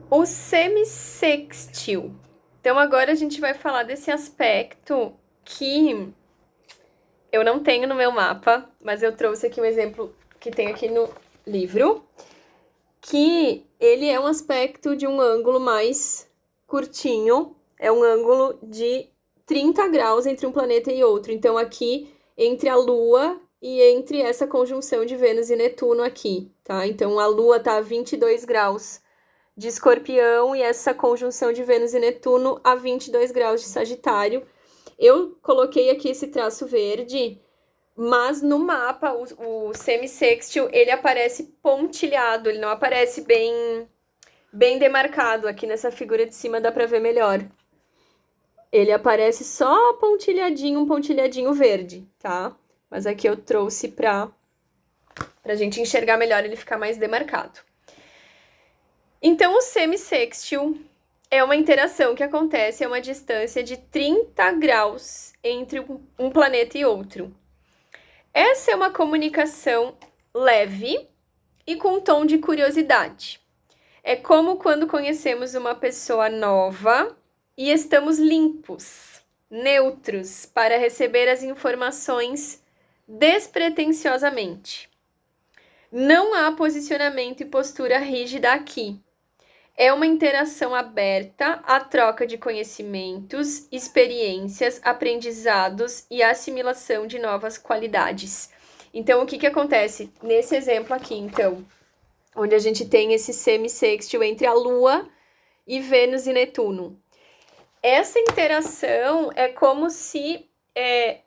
O semissextil. Então, agora a gente vai falar desse aspecto que eu não tenho no meu mapa, mas eu trouxe aqui um exemplo que tem aqui no livro, que ele é um aspecto de um ângulo mais curtinho, é um ângulo de 30 graus entre um planeta e outro. Então, aqui, entre a Lua e entre essa conjunção de Vênus e Netuno aqui, tá? Então, a Lua tá a 22 graus de Escorpião e essa conjunção de Vênus e Netuno a 22 graus de Sagitário. Eu coloquei aqui esse traço verde, mas no mapa o semissextil ele aparece pontilhado, ele não aparece bem demarcado. Aqui nessa figura de cima dá para ver melhor. Ele aparece só pontilhadinho, um pontilhadinho verde, tá? Mas aqui eu trouxe pra gente enxergar melhor, ele ficar mais demarcado. Então, o semissextil é uma interação que acontece a uma distância de 30 graus entre um planeta e outro. Essa é uma comunicação leve e com um tom de curiosidade. É como quando conhecemos uma pessoa nova e estamos limpos, neutros, para receber as informações despretensiosamente. Não há posicionamento e postura rígida aqui. É uma interação aberta à troca de conhecimentos, experiências, aprendizados e assimilação de novas qualidades. Então, o que acontece nesse exemplo aqui, então? Onde a gente tem esse semissextil entre a Lua e Vênus e Netuno. Essa interação é como se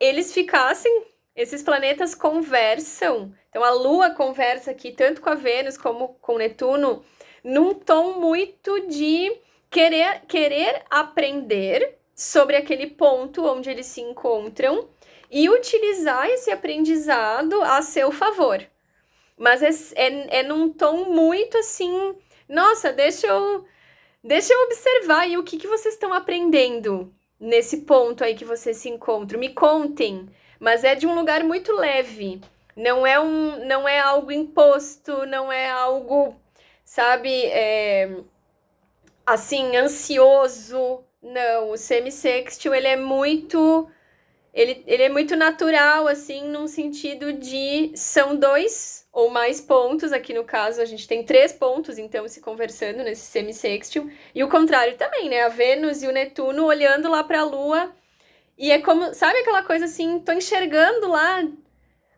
eles ficassem, esses planetas conversam. Então, a Lua conversa aqui tanto com a Vênus como com Netuno, num tom muito de querer aprender sobre aquele ponto onde eles se encontram e utilizar esse aprendizado a seu favor. Mas é num tom muito assim, nossa, deixa eu observar aí o que vocês estão aprendendo nesse ponto aí que vocês se encontram. Me contem, mas é de um lugar muito leve. Não é algo imposto, não é algo, sabe, assim, ansioso. Não, o semissextil, ele é muito natural, assim, num sentido de são dois ou mais pontos. Aqui no caso, a gente tem 3 pontos, então, se conversando nesse semissextil. E o contrário também, né? A Vênus e o Netuno olhando lá para a Lua. E é como, sabe aquela coisa assim, tô enxergando lá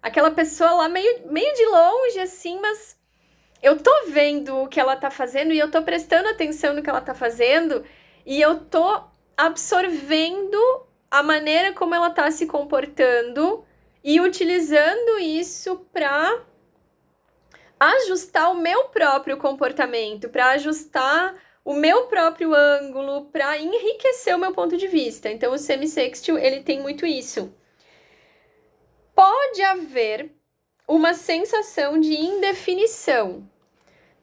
aquela pessoa lá meio de longe, assim, mas eu tô vendo o que ela tá fazendo e eu tô prestando atenção no que ela tá fazendo e eu tô absorvendo a maneira como ela tá se comportando e utilizando isso para ajustar o meu próprio comportamento, para ajustar o meu próprio ângulo, para enriquecer o meu ponto de vista. Então, o semissextil, ele tem muito isso. Pode haver uma sensação de indefinição.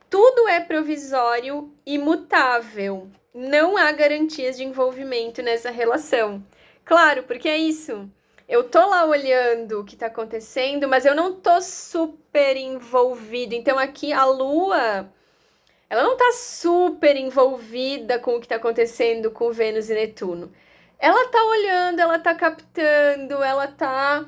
Tudo é provisório e mutável. Não há garantias de envolvimento nessa relação. Claro, porque é isso. Eu tô lá olhando o que tá acontecendo, mas eu não tô super envolvido. Então aqui a Lua, ela não tá super envolvida com o que tá acontecendo com Vênus e Netuno. Ela tá olhando, ela tá captando, ela tá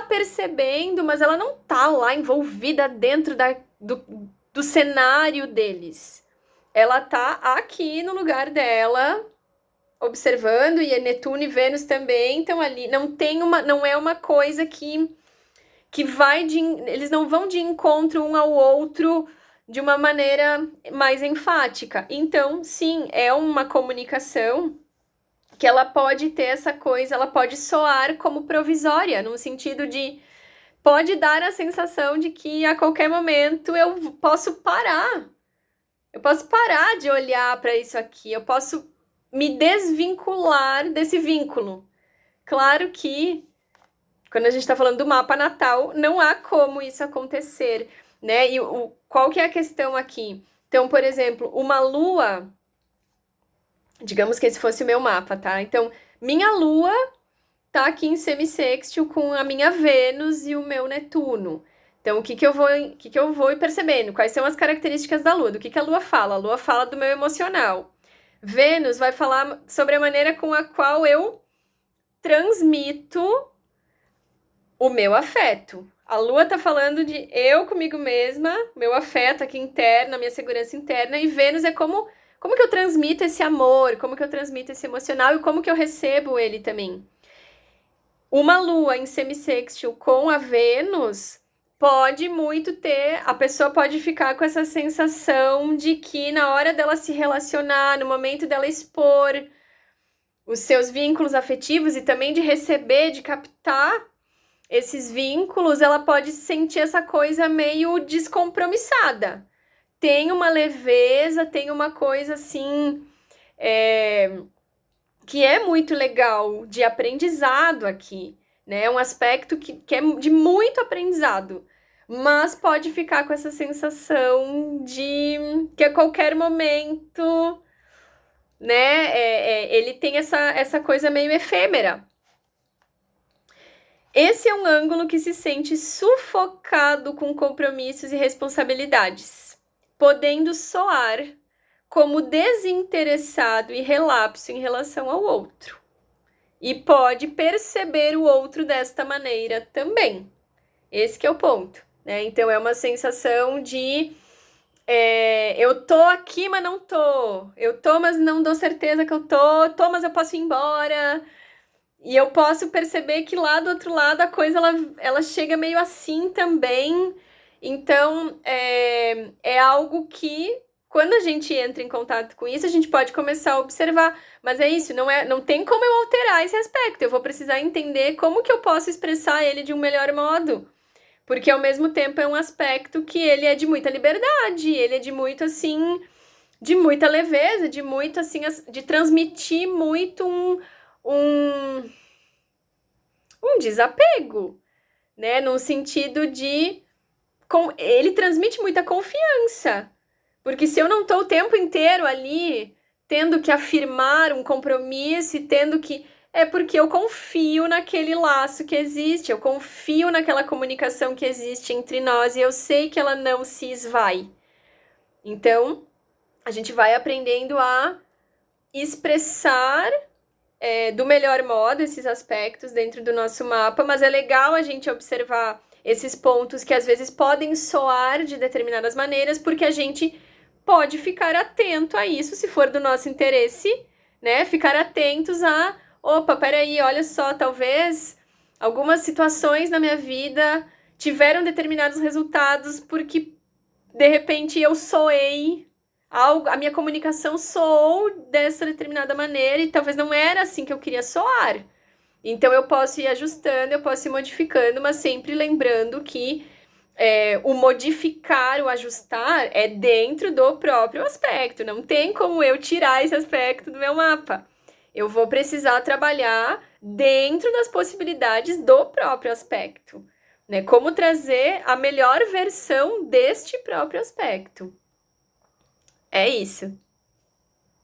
percebendo, mas ela não tá lá envolvida dentro do cenário deles. Ela tá aqui no lugar dela, observando, e Netuno e Vênus também estão ali. Não é uma coisa que eles não vão de encontro um ao outro de uma maneira mais enfática. Então, sim, é uma comunicação que ela pode ter essa coisa, ela pode soar como provisória, no sentido de pode dar a sensação de que a qualquer momento eu posso parar. Eu posso parar de olhar para isso aqui, eu posso me desvincular desse vínculo. Claro que, quando a gente está falando do mapa natal, não há como isso acontecer, né? E qual que é a questão aqui? Então, por exemplo, uma lua, digamos que esse fosse o meu mapa, tá? Então, minha lua tá aqui em semissextil com a minha Vênus e o meu Netuno. Então, o que eu vou ir percebendo? Quais são as características da Lua? Do que a Lua fala? A Lua fala do meu emocional. Vênus vai falar sobre a maneira com a qual eu transmito o meu afeto. A Lua tá falando de eu comigo mesma, meu afeto aqui interno, a minha segurança interna, e Vênus é como que eu transmito esse amor, como que eu transmito esse emocional e como que eu recebo ele também. Uma Lua em semissextil com a Vênus pode muito ter, a pessoa pode ficar com essa sensação de que na hora dela se relacionar, no momento dela expor os seus vínculos afetivos e também de receber, de captar esses vínculos, ela pode sentir essa coisa meio descompromissada. Tem uma leveza, tem uma coisa assim, que é muito legal de aprendizado aqui, né? Um aspecto que é de muito aprendizado, mas pode ficar com essa sensação de que a qualquer momento, né, ele tem essa coisa meio efêmera. Esse é um ângulo que se sente sufocado com compromissos e responsabilidades, podendo soar como desinteressado e relapso em relação ao outro. E pode perceber o outro desta maneira também. Esse que é o ponto, né? Então é uma sensação de eu tô aqui, mas não tô. Eu tô, mas não dou certeza que eu tô. Tô, mas eu posso ir embora. E eu posso perceber que lá do outro lado a coisa ela chega meio assim também. Então é algo que, quando a gente entra em contato com isso, a gente pode começar a observar. Mas é isso, não tem como eu alterar esse aspecto. Eu vou precisar entender como que eu posso expressar ele de um melhor modo. Porque ao mesmo tempo é um aspecto que ele é de muita liberdade, ele é de muito assim, de muita leveza, de muito assim, de transmitir muito um desapego, né? No sentido de ele transmite muita confiança. Porque se eu não tô o tempo inteiro ali tendo que afirmar um compromisso e tendo que. É porque eu confio naquele laço que existe, eu confio naquela comunicação que existe entre nós e eu sei que ela não se esvai. Então, a gente vai aprendendo a expressar do melhor modo esses aspectos dentro do nosso mapa, mas é legal a gente observar esses pontos que às vezes podem soar de determinadas maneiras, porque a gente pode ficar atento a isso, se for do nosso interesse, né? Ficar atentos a, opa, peraí, olha só, talvez algumas situações na minha vida tiveram determinados resultados porque, de repente, eu soei algo, a minha comunicação soou dessa determinada maneira e talvez não era assim que eu queria soar. Então eu posso ir ajustando, eu posso ir modificando, mas sempre lembrando que o modificar, o ajustar é dentro do próprio aspecto. Não tem como eu tirar esse aspecto do meu mapa. Eu vou precisar trabalhar dentro das possibilidades do próprio aspecto, né? Como trazer a melhor versão deste próprio aspecto. É isso.